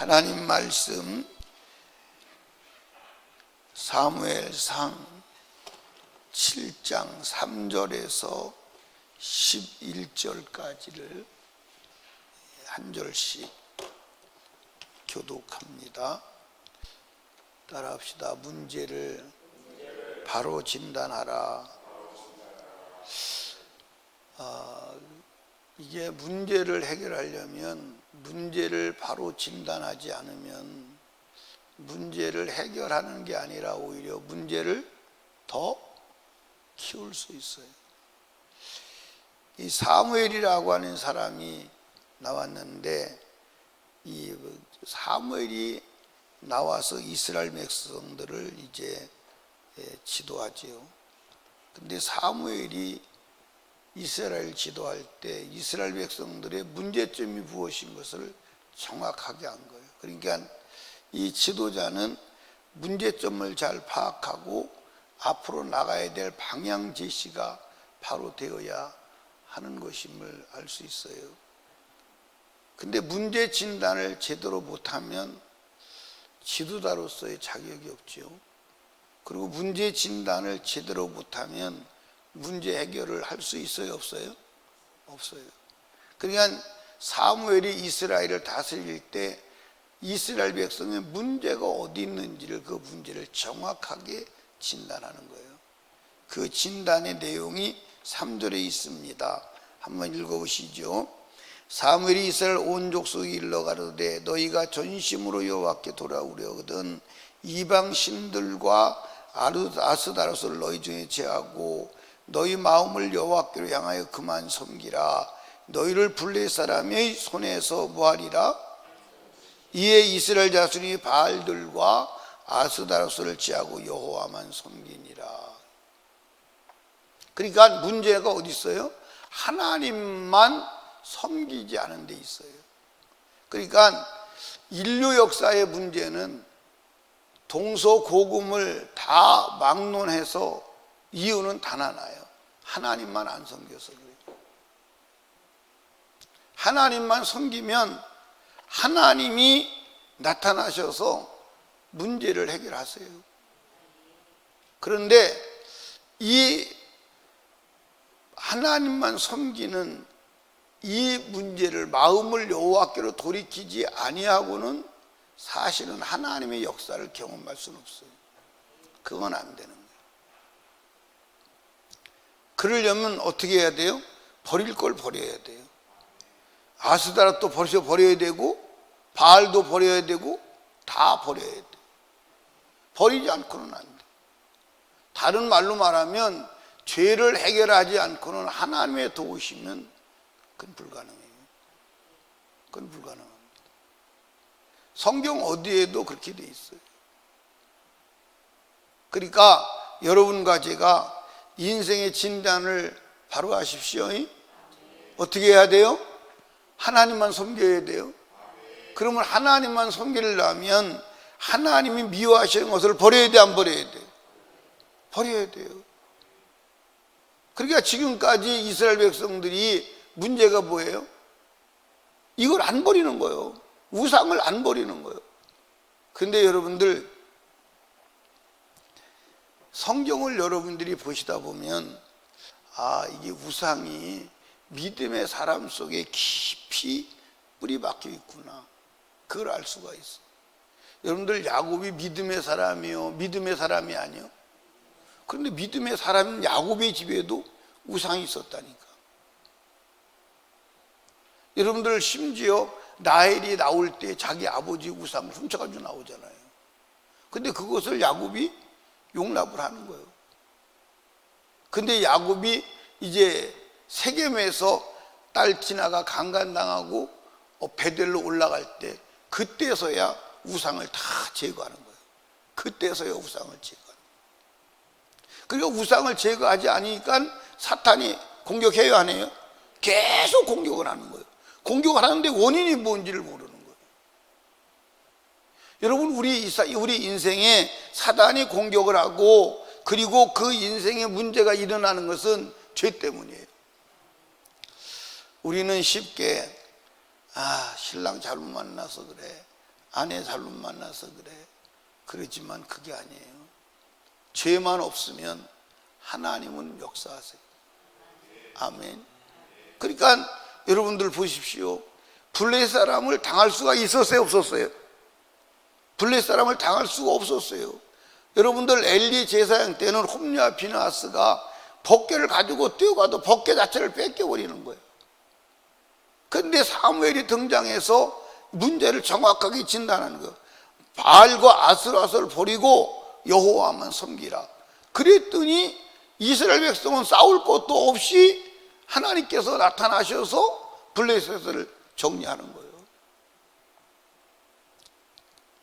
하나님 말씀 사무엘상 7장 3절에서 11절까지를 한 절씩 교독합니다. 따라합시다. 문제를 바로 진단하라. 이게 문제를 해결하려면 문제를 바로 진단하지 않으면 문제를 해결하는 게 아니라 오히려 문제를 더 키울 수 있어요. 이 사무엘이라고 하는 사람이 나왔는데, 이 사무엘이 나와서 이스라엘 백성들을 이제 지도하지요. 근데 사무엘이 이스라엘 지도할 때 이스라엘 백성들의 문제점이 무엇인 것을 정확하게 한 거예요. 그러니까 이 지도자는 문제점을 잘 파악하고 앞으로 나가야 될 방향 제시가 바로 되어야 하는 것임을 알 수 있어요. 근데 문제 진단을 제대로 못하면 지도자로서의 자격이 없죠. 그리고 문제 진단을 제대로 못하면 문제 해결을 할 수 있어요, 없어요? 없어요. 그러니까 사무엘이 이스라엘을 다스릴 때 이스라엘 백성의 문제가 어디 있는지를, 그 문제를 정확하게 진단하는 거예요. 그 진단의 내용이 3절에 있습니다. 한번 읽어보시죠. 사무엘이 이스라엘 온 족속에 일러 가로되 너희가 전심으로 여호와께 돌아오려거든 이방 신들과 아스다로스를 너희 중에 제하고 너희 마음을 여호와께로 향하여 그만 섬기라. 너희를 블레 사람의 손에서 뭐하리라? 이에 이스라엘 자손이 바알들과 아스다로스를 제하고 여호와만 섬기니라. 그러니까 문제가 어디 있어요? 하나님만 섬기지 않은 데 있어요. 그러니까 인류 역사의 문제는 동서고금을 다 막론해서 이유는 단 하나예요. 하나님만 안 섬겨서 그래요. 하나님만 섬기면 하나님이 나타나셔서 문제를 해결하세요. 그런데 이 하나님만 섬기는 이 문제를 마음을 여호와께로 돌이키지 아니하고는 사실은 하나님의 역사를 경험할 수는 없어요. 그건 안 되는 거예요. 그러려면 어떻게 해야 돼요? 버릴 걸 버려야 돼요. 아스다라도 버려야 되고 바알도 버려야 되고 다 버려야 돼요. 버리지 않고는 안 돼요. 다른 말로 말하면 죄를 해결하지 않고는 하나님의 도우시면 그건 불가능해요. 그건 불가능합니다. 성경 어디에도 그렇게 돼 있어요. 그러니까 여러분과 제가 인생의 진단을 바로 하십시오. 어떻게 해야 돼요? 하나님만 섬겨야 돼요. 그러면 하나님만 섬기려면 하나님이 미워하시는 것을 버려야 돼, 안 버려야 돼요? 버려야 돼요. 그러니까 지금까지 이스라엘 백성들이 문제가 뭐예요? 이걸 안 버리는 거예요. 우상을 안 버리는 거예요. 근데 여러분들, 성경을 여러분들이 보시다 보면 이게 우상이 믿음의 사람 속에 깊이 뿌리 박혀 있구나, 그걸 알 수가 있어. 여러분들, 야곱이 믿음의 사람이요, 믿음의 사람이 아니요? 그런데 믿음의 사람인 야곱의 집에도 우상이 있었다니까. 여러분들, 심지어 라헬이 나올 때 자기 아버지 우상을 훔쳐가지고 나오잖아요. 근데 그것을 야곱이 용납을 하는 거예요. 근데 야곱이 이제 세겜에서 딸 디나가 강간당하고 베델로 올라갈 때 그때서야 우상을 다 제거하는 거예요. 그때서야 우상을 제거하는 거예요. 그러니까 우상을 제거하지 않으니까 사탄이 공격해요, 안 해요? 계속 공격을 하는 거예요. 공격을 하는데 원인이 뭔지를 모르는 거예요. 여러분, 우리 인생에 사단이 공격을 하고 그리고 그 인생에 문제가 일어나는 것은 죄 때문이에요. 우리는 쉽게 신랑 잘못 만나서 그래, 아내 잘못 만나서 그래. 그렇지만 그게 아니에요. 죄만 없으면 하나님은 역사하세요. 아멘. 그러니까 여러분들 보십시오. 블레셋 사람을 당할 수가 있었어요, 없었어요? 블레셋 사람을 당할 수가 없었어요. 여러분들 엘리 제사장 때는 홈리와 비나하스가 법궤를 가지고 뛰어가도 법궤 자체를 뺏겨버리는 거예요. 그런데 사무엘이 등장해서 문제를 정확하게 진단하는 거예요. 바알과 아스라스를 버리고 여호와만 섬기라. 그랬더니 이스라엘 백성은 싸울 것도 없이 하나님께서 나타나셔서 블레셋을 정리하는 거예요.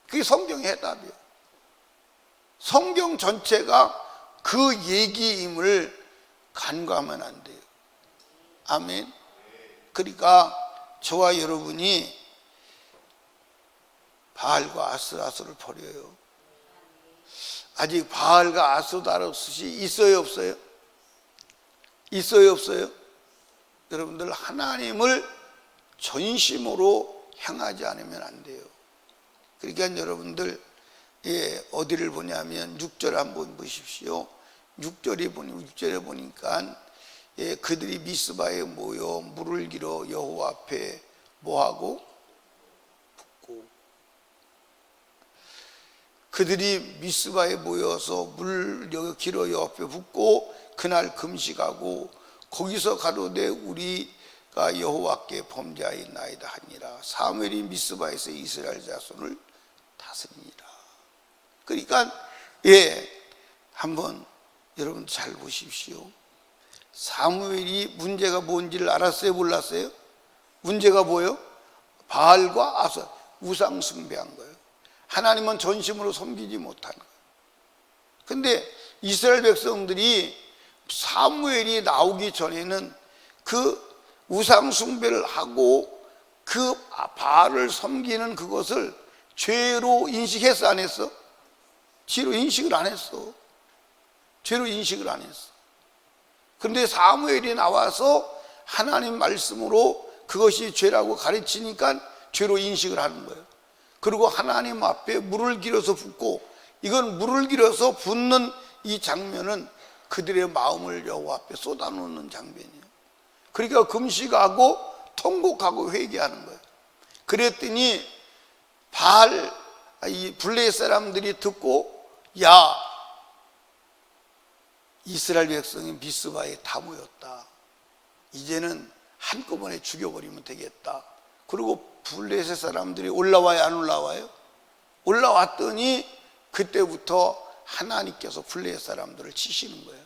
그게 성경의 해답이에요. 성경 전체가 그 얘기임을 간과하면 안 돼요. 아멘. 그러니까 저와 여러분이 바알과 아스라스를 버려요. 아직 바알과 아스라스이 있어요, 없어요? 있어요, 없어요? 여러분들 하나님을 전심으로 향하지 않으면 안 돼요. 그러니까 여러분들 어디를 보냐면 6절 한번 보십시오. 6절에 보니까 그들이 미스바에 모여 물을 길어 여호와 앞에 뭐하고? 붓고. 그들이 미스바에 모여서 물 길어 여호와 앞에 붓고 그날 금식하고 거기서 가로되 우리가 여호와께 범죄하였나이다 하니라. 사무엘이 미스바에서 이스라엘 자손을 다스리니라. 그러니까 한번 여러분 잘 보십시오. 사무엘이 문제가 뭔지를 알았어요, 몰랐어요? 문제가 뭐예요? 바알과 아스 우상 숭배한 거예요. 하나님은 전심으로 섬기지 못한 거예요. 근데 이스라엘 백성들이 사무엘이 나오기 전에는 그 우상 숭배를 하고 그 바알을 섬기는 그것을 죄로 인식했어, 안 했어? 죄로 인식을 안 했어. 죄로 인식을 안 했어. 그런데 사무엘이 나와서 하나님 말씀으로 그것이 죄라고 가르치니까 죄로 인식을 하는 거예요. 그리고 하나님 앞에 물을 길어서 붓고, 이건 물을 길어서 붓는 이 장면은 그들의 마음을 여호와 앞에 쏟아놓는 장면이에요. 그러니까 금식하고 통곡하고 회개하는 거예요. 그랬더니 이 블레셋 사람들이 듣고, 야, 이스라엘 백성이 미스바에 다 모였다. 이제는 한꺼번에 죽여버리면 되겠다. 그리고 블레셋 사람들이 올라와요, 안 올라와요? 올라왔더니 그때부터 하나님께서 블레셋 사람들을 치시는 거예요.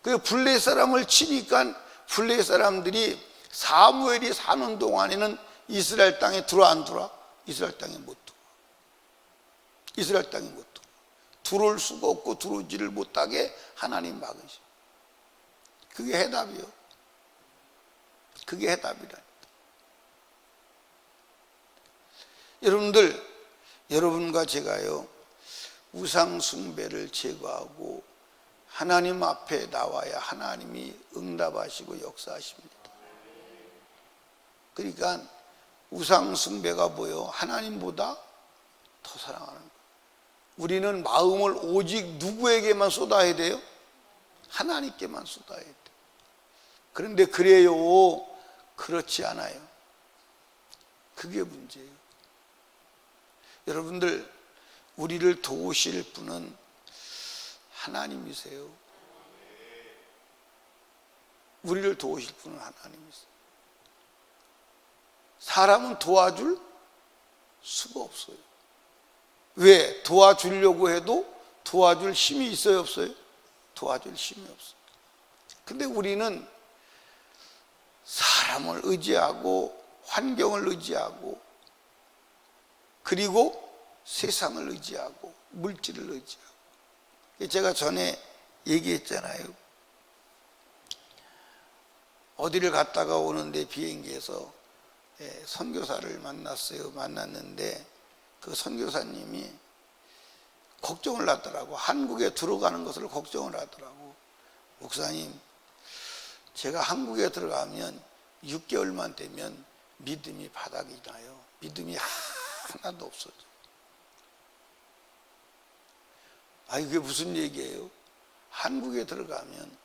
그 블레셋 사람을 치니까 블레셋 사람들이 사무엘이 사는 동안에는 이스라엘 땅에 들어 안 들어? 이스라엘 땅에 못 들어. 이스라엘 땅에 못 들어. 들어올 수가 없고 들어오지를 못하게 하나님 막으셔. 그게 해답이요. 그게 해답이라니까. 여러분들, 여러분과 제가요, 우상 숭배를 제거하고 하나님 앞에 나와야 하나님이 응답하시고 역사하십니다. 그러니까 우상 숭배가 뭐예요? 하나님보다 더 사랑하는 거예요. 우리는 마음을 오직 누구에게만 쏟아야 돼요? 하나님께만 쏟아야 돼요. 그런데 그래요? 그렇지 않아요. 그게 문제예요. 여러분들, 우리를 도우실 분은 하나님이세요. 우리를 도우실 분은 하나님이세요. 사람은 도와줄 수가 없어요. 왜? 도와주려고 해도 도와줄 힘이 있어요, 없어요? 도와줄 힘이 없어요. 근데 우리는 사람을 의지하고 환경을 의지하고 그리고 세상을 의지하고 물질을 의지하고. 제가 전에 얘기했잖아요. 어디를 갔다가 오는데 비행기에서 선교사를 만났어요. 만났는데 그 선교사님이 걱정을 하더라고. 한국에 들어가는 것을 걱정을 하더라고. 목사님, 제가 한국에 들어가면 6개월만 되면 믿음이 바닥이 나요. 믿음이 하나도 없어져. 이게 무슨 얘기예요? 한국에 들어가면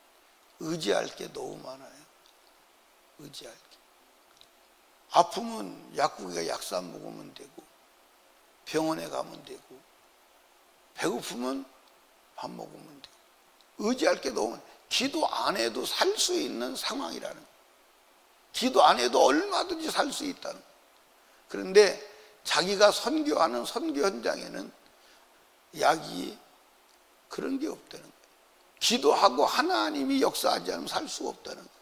의지할 게 너무 많아요. 의지할 게. 아프면 약국에 약사 먹으면 되고, 병원에 가면 되고, 배고프면 밥 먹으면 되고, 의지할 게 너무 많아요. 기도 안 해도 살 수 있는 상황이라는 거예요. 기도 안 해도 얼마든지 살 수 있다는 거예요. 그런데 자기가 선교하는 선교 현장에는 약이 그런 게 없다는 거예요. 기도하고 하나님이 역사하지 않으면 살 수가 없다는 거예요.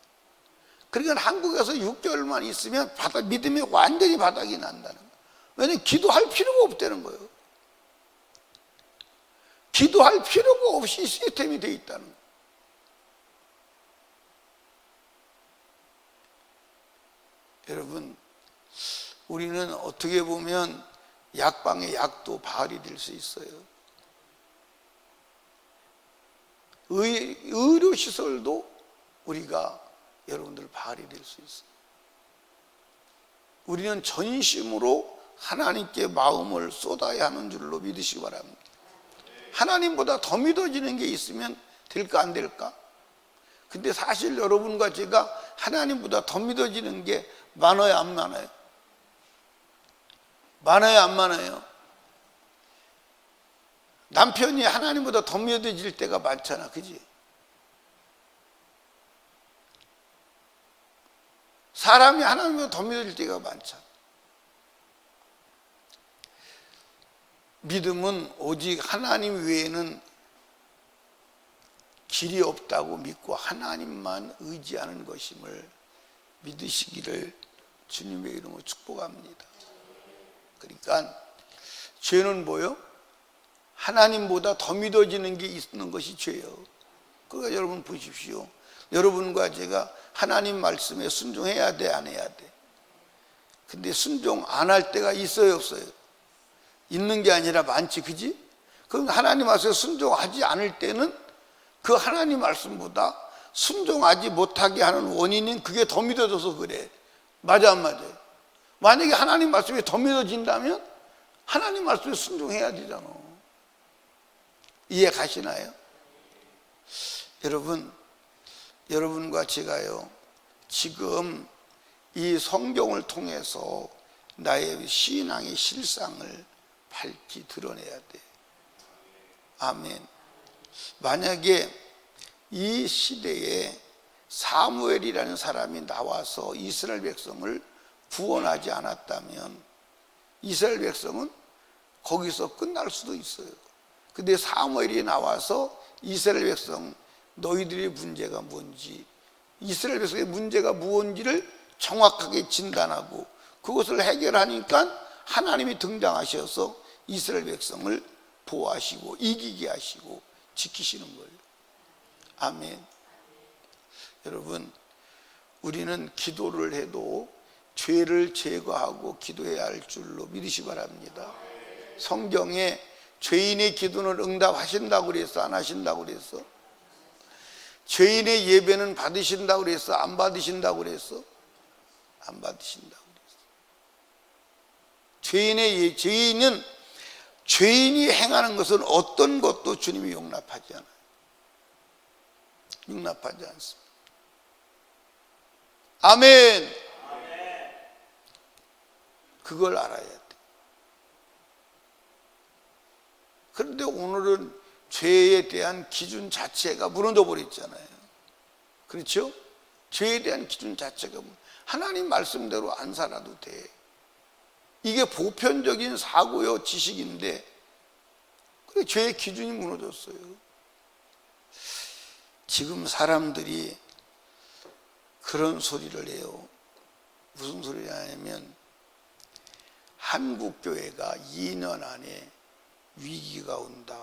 그러니까 한국에서 6개월만 있으면 믿음이 완전히 바닥이 난다는 거예요. 왜냐하면 기도할 필요가 없다는 거예요. 기도할 필요가 없이 시스템이 되어 있다는 거예요. 여러분, 우리는 어떻게 보면 약방의 약도 바알이 될 수 있어요. 의료시설도 우리가 여러분들 바알이 될 수 있어요. 우리는 전심으로 하나님께 마음을 쏟아야 하는 줄로 믿으시기 바랍니다. 하나님보다 더 믿어지는 게 있으면 될까 안 될까? 근데 사실 여러분과 제가 하나님보다 더 믿어지는 게 많아요, 안 많아요? 많아요, 안 많아요? 남편이 하나님보다 더 믿어질 때가 많잖아, 그지? 사람이 하나님보다 더 믿어질 때가 많잖아. 믿음은 오직 하나님 외에는 길이 없다고 믿고 하나님만 의지하는 것임을 믿으시기를 주님의 이름으로 축복합니다. 그러니까 죄는 뭐요? 하나님보다 더 믿어지는 게 있는 것이 죄예요. 그러니까 여러분 보십시오. 여러분과 제가 하나님 말씀에 순종해야 돼, 안 해야 돼? 근데 순종 안 할 때가 있어요, 없어요? 있는 게 아니라 많지, 그지? 그럼 하나님 말씀에 순종하지 않을 때는 그 하나님 말씀보다 순종하지 못하게 하는 원인은 그게 더 믿어져서 그래. 맞아, 안 맞아요? 만약에 하나님 말씀이 더 믿어진다면 하나님 말씀에 순종해야 되잖아. 이해 가시나요? 여러분과 제가요, 지금 이 성경을 통해서 나의 신앙의 실상을 밝히 드러내야 돼. 아멘. 만약에 이 시대에 사무엘이라는 사람이 나와서 이스라엘 백성을 구원하지 않았다면 이스라엘 백성은 거기서 끝날 수도 있어요. 근데 사무엘이 나와서 이스라엘 백성, 너희들의 문제가 뭔지, 이스라엘 백성의 문제가 무엇인지를 정확하게 진단하고 그것을 해결하니까 하나님이 등장하셔서 이스라엘 백성을 보호하시고 이기게 하시고 지키시는 거예요. 아멘. 여러분, 우리는 기도를 해도 죄를 제거하고 기도해야 할 줄로 믿으시 바랍니다. 성경에 죄인의 기도는 응답하신다고 그랬어, 안 하신다고 그랬어? 죄인의 예배는 받으신다고 그랬어, 안 받으신다고 그랬어? 안 받으신다고 그랬어. 죄인이 행하는 것은 어떤 것도 주님이 용납하지 않아요. 용납하지 않습니다. 아멘. 그걸 알아야 돼. 그런데 오늘은 죄에 대한 기준 자체가 무너져 버렸잖아요. 그렇죠? 죄에 대한 기준 자체가 하나님 말씀대로 안 살아도 돼. 이게 보편적인 사고요, 지식인데 그래, 죄의 기준이 무너졌어요. 지금 사람들이 그런 소리를 해요. 무슨 소리를 하냐면 한국교회가 2년 안에 위기가 온다.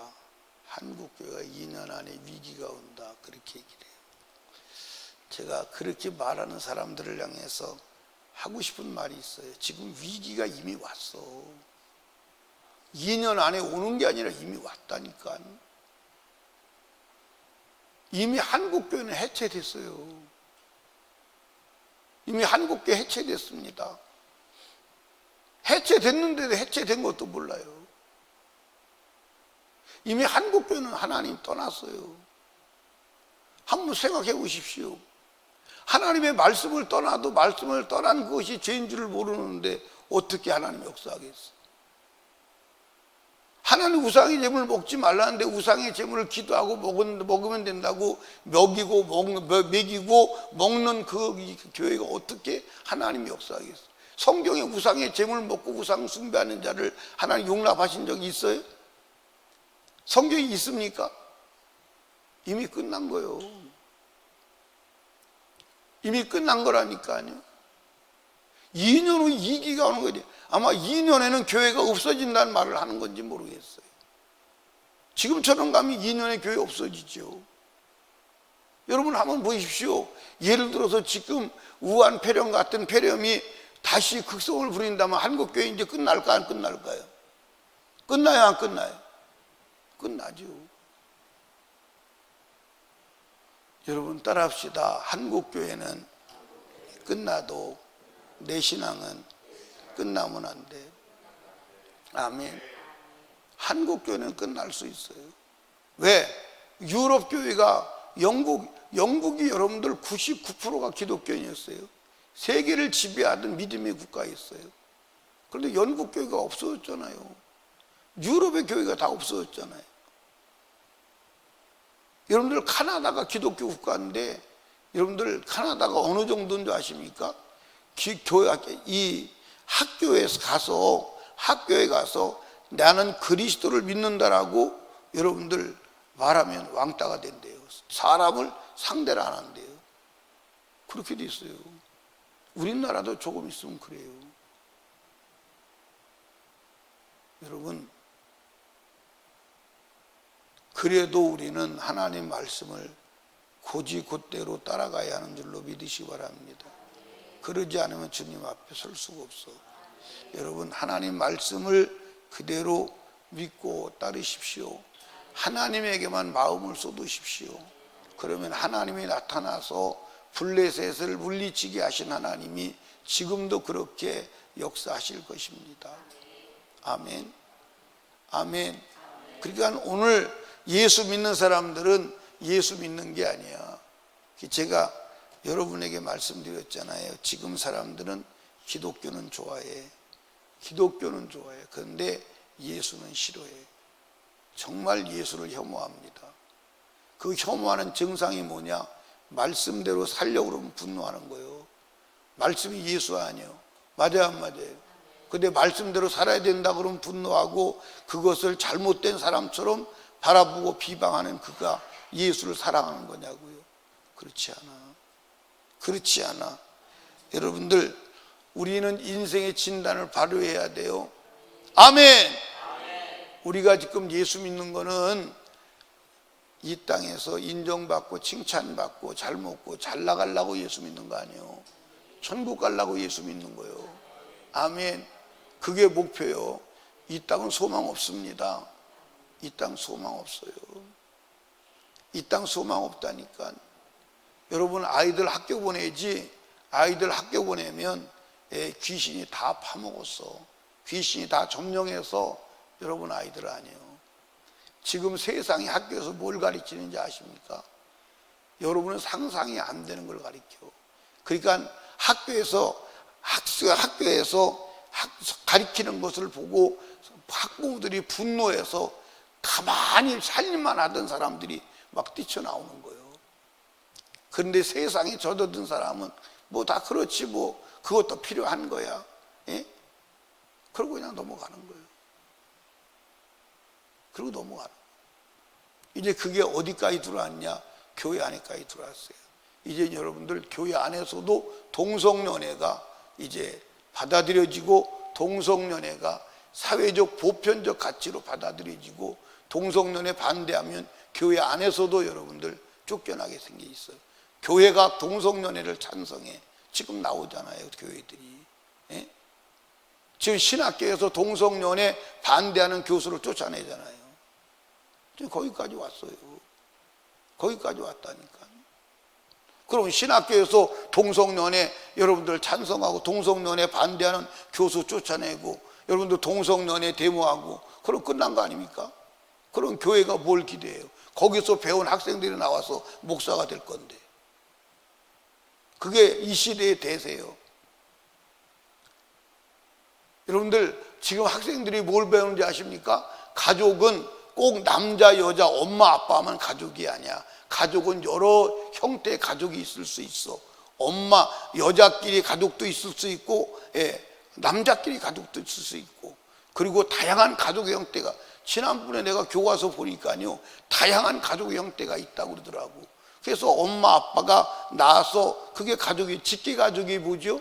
한국교회가 2년 안에 위기가 온다. 그렇게 얘기를 해요. 제가 그렇게 말하는 사람들을 향해서 하고 싶은 말이 있어요. 지금 위기가 이미 왔어. 2년 안에 오는 게 아니라 이미 왔다니까. 이미 한국교회는 해체됐어요. 이미 한국교회 해체됐습니다. 해체됐는데도 해체된 것도 몰라요. 이미 한국교회는 하나님 떠났어요. 한번 생각해 보십시오. 하나님의 말씀을 떠나도 말씀을 떠난 것이 죄인 줄을 모르는데 어떻게 하나님 역사하겠어? 하나님 우상의 제물을 먹지 말라는데 우상의 제물을 기도하고 먹으면 된다고 먹이고 먹는 그 교회가 어떻게 하나님이 역사하겠어? 성경에 우상의 제물을 먹고 우상 숭배하는 자를 하나님 용납하신 적이 있어요? 성경이 있습니까? 이미 끝난 거예요. 이미 끝난 거라니까요. 2년 후 이기가 오는 거지. 아마 2년에는 교회가 없어진다는 말을 하는 건지 모르겠어요. 지금처럼 가면 2년에 교회 없어지죠. 여러분 한번 보십시오. 예를 들어서 지금 우한 폐렴 같은 폐렴이 다시 극성을 부린다면 한국교회 이제 끝날까 안 끝날까요? 끝나요 안 끝나요? 끝나죠. 여러분 따라합시다. 한국교회는 끝나도 내 신앙은 끝나면 안 돼. 아멘. 한국교회는 끝날 수 있어요. 왜? 유럽교회가 영국이 여러분들 99%가 기독교인이었어요. 세계를 지배하던 믿음의 국가였어요. 그런데 영국교회가 없어졌잖아요. 유럽의 교회가 다 없어졌잖아요. 여러분들 카나다가 기독교 국가인데 여러분들 카나다가 어느 정도인 줄 아십니까? 이 학교에 가서 나는 그리스도를 믿는다라고 여러분들 말하면 왕따가 된대요. 사람을 상대를 안 한대요. 그렇게 돼 있어요. 우리나라도 조금 있으면 그래요. 여러분, 그래도 우리는 하나님 말씀을 곧이곧대로 따라가야 하는 줄로 믿으시기 바랍니다. 그러지 않으면 주님 앞에 설 수가 없어. 여러분 하나님 말씀을 그대로 믿고 따르십시오. 하나님에게만 마음을 쏟으십시오. 그러면 하나님이 나타나서 블레셋을 물리치게 하신 하나님이 지금도 그렇게 역사하실 것입니다. 아멘. 아멘. 그러니까 오늘 예수 믿는 사람들은 예수 믿는 게 아니야. 제가 여러분에게 말씀드렸잖아요. 지금 사람들은 기독교는 좋아해. 기독교는 좋아해. 그런데 예수는 싫어해. 정말 예수를 혐오합니다. 그 혐오하는 증상이 뭐냐? 말씀대로 살려고 그러면 분노하는 거예요. 말씀이 예수 아니에요. 맞아요 안 맞아요? 근데 말씀대로 살아야 된다 그러면 분노하고 그것을 잘못된 사람처럼 바라보고 비방하는 그가 예수를 사랑하는 거냐고요. 그렇지 않아. 그렇지 않아. 여러분들 우리는 인생의 진단을 바로 해야 돼요. 아멘. 우리가 지금 예수 믿는 거는 이 땅에서 인정받고 칭찬받고 잘 먹고 잘 나가려고 예수 믿는 거 아니에요. 천국 가려고 예수 믿는 거예요. 아멘. 그게 목표요. 이 땅은 소망 없습니다. 이 땅 소망 없어요. 이 땅 소망 없다니까. 여러분 아이들 학교 보내지. 아이들 학교 보내면 귀신이 다 파먹었어. 귀신이 다 점령해서 여러분 아이들 아니에요. 지금 세상이 학교에서 뭘 가르치는지 아십니까? 여러분은 상상이 안 되는 걸 가르쳐. 그러니까 학교에서 가르치는 것을 보고 학부모들이 분노해서 가만히 살림만 하던 사람들이 막 뛰쳐나오는 거예요. 그런데 세상에 젖어든 사람은 뭐 다 그렇지 뭐 그것도 필요한 거야. 예? 그러고 그냥 넘어가는 거예요. 그리고 넘어가는 거예요. 이제 그게 어디까지 들어왔냐? 교회 안에까지 들어왔어요. 이제 여러분들 교회 안에서도 동성연애가 이제 받아들여지고 동성연애가 사회적 보편적 가치로 받아들여지고 동성연애 반대하면 교회 안에서도 여러분들 쫓겨나게 생겨 있어요. 교회가 동성연애를 찬성해. 지금 나오잖아요, 교회들이. 예? 지금 신학교에서 동성연애 반대하는 교수를 쫓아내잖아요. 지금 거기까지 왔어요. 거기까지 왔다니까. 그럼 신학교에서 동성연애 여러분들 찬성하고 동성연애 반대하는 교수 쫓아내고 여러분들 동성연애 데모하고 그럼 끝난 거 아닙니까? 그럼 교회가 뭘 기대해요? 거기서 배운 학생들이 나와서 목사가 될 건데. 그게 이 시대의 대세예요. 여러분들 지금 학생들이 뭘 배우는지 아십니까? 가족은 꼭 남자, 여자, 엄마, 아빠만 가족이 아니야. 가족은 여러 형태의 가족이 있을 수 있어. 엄마, 여자끼리 가족도 있을 수 있고, 남자끼리 가족도 있을 수 있고, 그리고 다양한 가족의 형태가, 지난번에 내가 교과서 보니까요, 다양한 가족의 형태가 있다고 그러더라고. 그래서 엄마, 아빠가 낳아서 그게 가족이, 직계 가족이 뭐죠?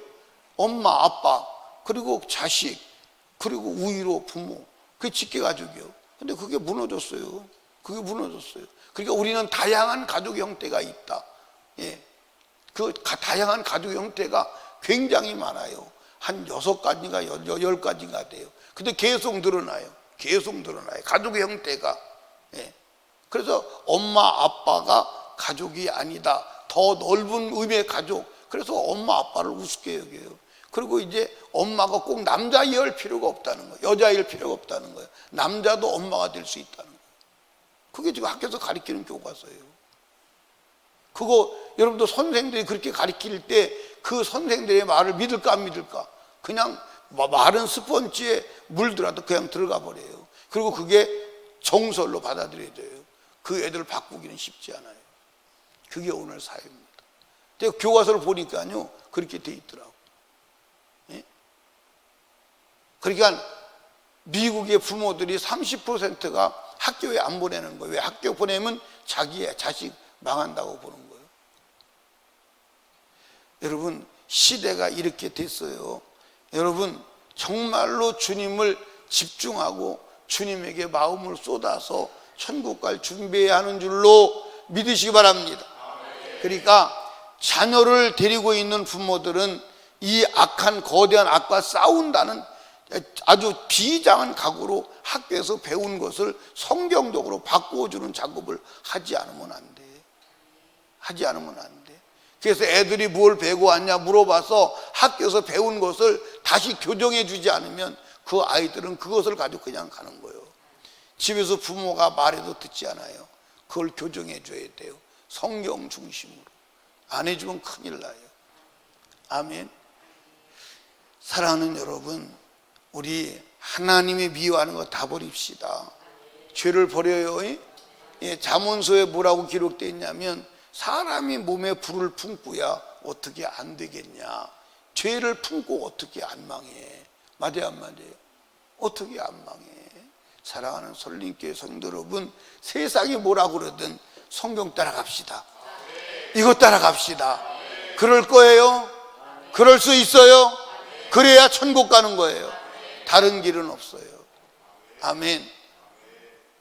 엄마, 아빠, 그리고 자식, 그리고 우위로 부모, 그게 직계 가족이요. 근데 그게 무너졌어요. 그게 무너졌어요. 그러니까 우리는 다양한 가족 형태가 있다. 그 다양한 가족 형태가 굉장히 많아요. 한 6가지가 10가지가 돼요. 근데 계속 늘어나요. 계속 늘어나요. 가족의 형태가. 그래서 엄마, 아빠가 가족이 아니다. 더 넓은 의미의 가족. 그래서 엄마, 아빠를 우습게 여겨요. 그리고 이제 엄마가 꼭 남자일 필요가 없다는 거예요. 여자일 필요가 없다는 거예요. 남자도 엄마가 될 수 있다는 거예요. 그게 지금 학교에서 가르치는 교과서예요. 그거 여러분들 선생들이 그렇게 가르칠 때 그 선생들의 말을 믿을까 안 믿을까? 그냥 마른 스펀지에 물들어도 그냥 들어가 버려요. 그리고 그게 정설로 받아들여야 돼요. 그 애들을 바꾸기는 쉽지 않아요. 그게 오늘 사회입니다. 제가 교과서를 보니까요 그렇게 돼 있더라고요. 그러니까 미국의 부모들이 30%가 학교에 안 보내는 거예요. 왜? 학교 보내면 자기의 자식 망한다고 보는 거예요. 여러분, 시대가 이렇게 됐어요. 여러분, 정말로 주님을 집중하고 주님에게 마음을 쏟아서 천국 갈 준비해야 하는 줄로 믿으시기 바랍니다. 그러니까 자녀를 데리고 있는 부모들은 이 악한 거대한 악과 싸운다는 아주 비장한 각오로 학교에서 배운 것을 성경적으로 바꾸어주는 작업을 하지 않으면 안 돼. 하지 않으면 안 돼. 그래서 애들이 뭘 배우고 왔냐 물어봐서 학교에서 배운 것을 다시 교정해 주지 않으면 그 아이들은 그것을 가지고 그냥 가는 거예요. 집에서 부모가 말해도 듣지 않아요. 그걸 교정해 줘야 돼요. 성경 중심으로. 안 해주면 큰일 나요. 아멘. 사랑하는 여러분, 우리 하나님이 미워하는 거 다 버립시다. 죄를 버려요. 잠언서에 뭐라고 기록되어 있냐면 사람이 몸에 불을 품고야 어떻게 안 되겠냐. 죄를 품고 어떻게 안 망해. 맞아요 안 맞아요? 어떻게 안 망해. 사랑하는 설림교회 성도 여러분, 세상이 뭐라고 그러든 성경 따라갑시다. 이거 따라갑시다. 그럴 거예요? 그럴 수 있어요? 그래야 천국 가는 거예요. 다른 길은 없어요. 아멘.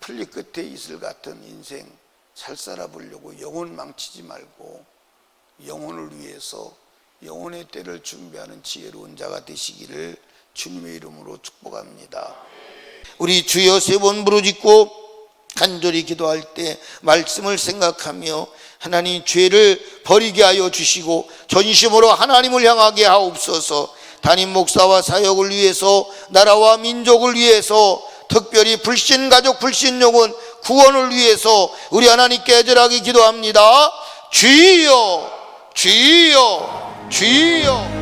풀리 끝에 이슬 같은 인생 잘 살아보려고 영혼 망치지 말고 영혼을 위해서 영혼의 때를 준비하는 지혜로운 자가 되시기를 주님의 이름으로 축복합니다. 우리 주여 세 번 부르짖고 간절히 기도할 때 말씀을 생각하며 하나님 죄를 버리게 하여 주시고 전심으로 하나님을 향하게 하옵소서. 담임 목사와 사역을 위해서, 나라와 민족을 위해서, 특별히 불신가족 불신영혼 구원을 위해서 우리 하나님께 애절하게 기도합니다. 주여 주여 주여.